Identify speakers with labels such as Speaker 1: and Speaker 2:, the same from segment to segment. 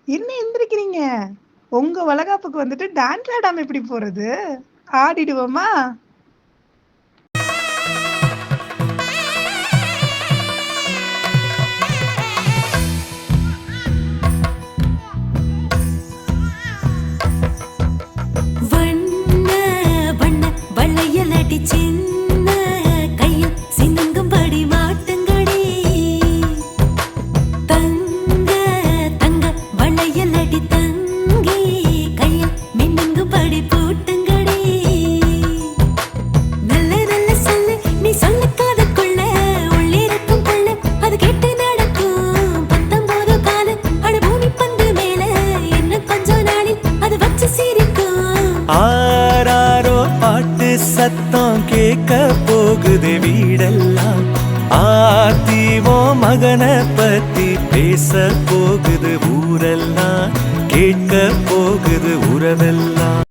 Speaker 1: என்ன எந்திரிக்கிறீங்க? உங்க வளகாப்புக்கு வந்துட்டு டான்ஸ் ஆடாம எப்படி போறது? ஆடிடுவோமா?
Speaker 2: வண்ண வண்ண வளையல் அடிச்சின்ன கையில் சின்னங்கும்படி மாட்டுங்கடி. தங்க தங்க வளையல் அடி தங்கி கையில் மின்னுங்கும்படி பூட்டுங்கடி. நல்ல நல்ல சொல்லு நீ சொல்ல காதுக்குள்ள உள்ளிருக்கும் புள்ள அது கேட்டு நடக்கும் 19 கால அட பூமி பந்து மேல என்ன கொஞ்சம் நாளில் அது வச்சு சிரிக்கும்.
Speaker 3: ஆராரோ பாட்டு சத்தம் கேட்க போகுது வீடெல்லாம். ஆத்திவோ மகனை பத்தி பேச போகுது ஊரெல்லாம். கேட்க போகுது உறவெல்லாம்.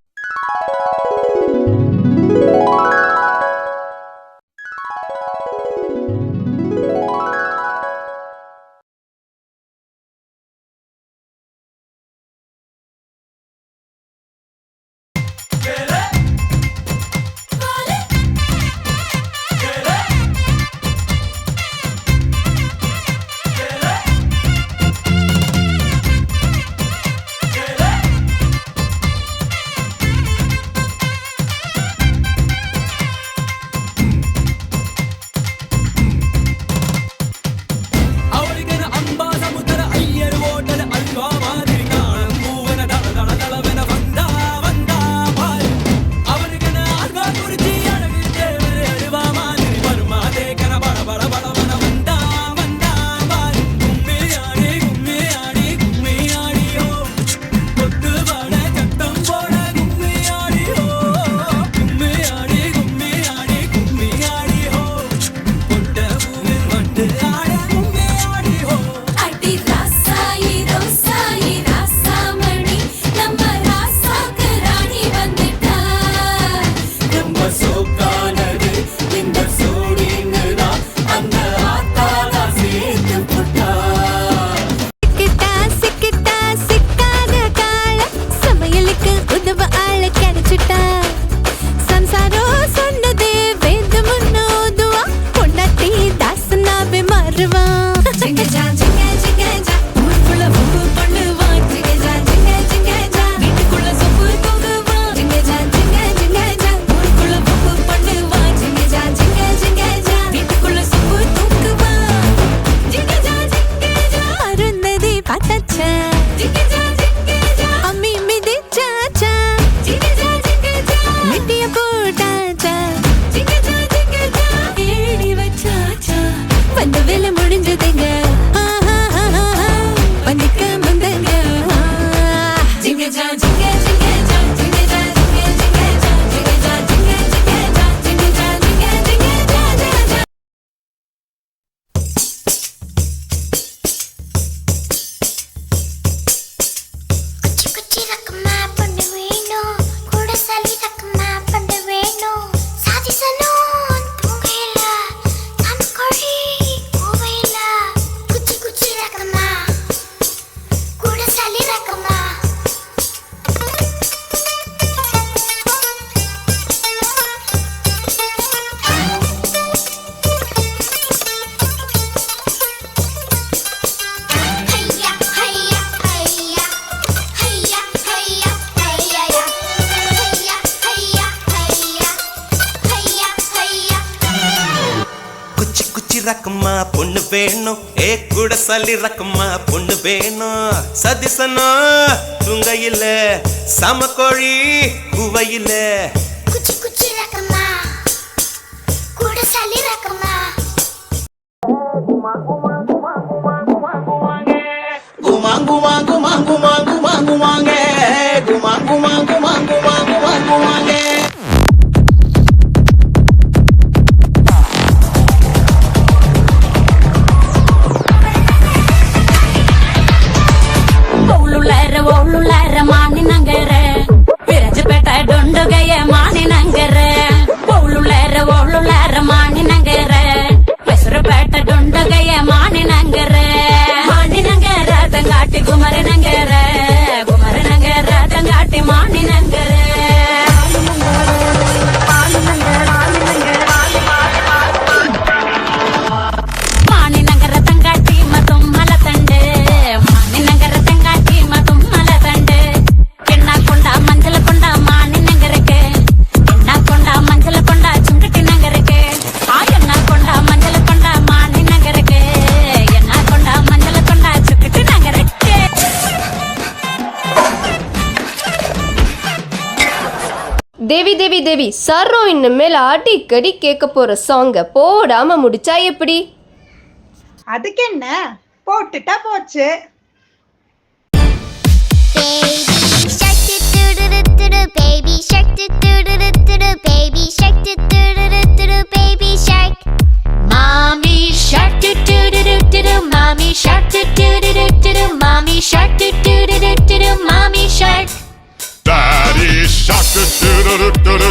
Speaker 4: ரக்கம்மா பொண்ணு வேணும். ஏ கூட சல்லி ரக்கம்மா பொண்ணு வேணும். சதிசனா துங்கையில சமக்கோழி குவையில
Speaker 5: குச்சி குச்சி ரக்கம்மா கூட சல்லி ரக்கம்மா. குமா குமா குமா குமா குமா குமாங்க குமா குமா குமா குமா குமா குமாங்க குமா குமா குமா குமா குமா குமாங்க.
Speaker 2: மானினங்கர மானினங்கர தங்காட்டி குமரனங்கர
Speaker 6: தேவி தேவி தேவி சர்றோம் இனிமேல் அடிக்கடி கேட்க போற சாங்க போடாம முடிச்சா எப்படி?
Speaker 1: அதுக்கு என்ன, போட்டுட்டா போச்சு.
Speaker 5: Baby shark do-do-do-do-do, baby shark do-do-do-do-do, baby shark. Mommy shark do-do-do-do-do, mommy shark do-do-do-do-do, mommy shark do-do-do-do-do, mommy shark.
Speaker 7: Daddy shark do do do do do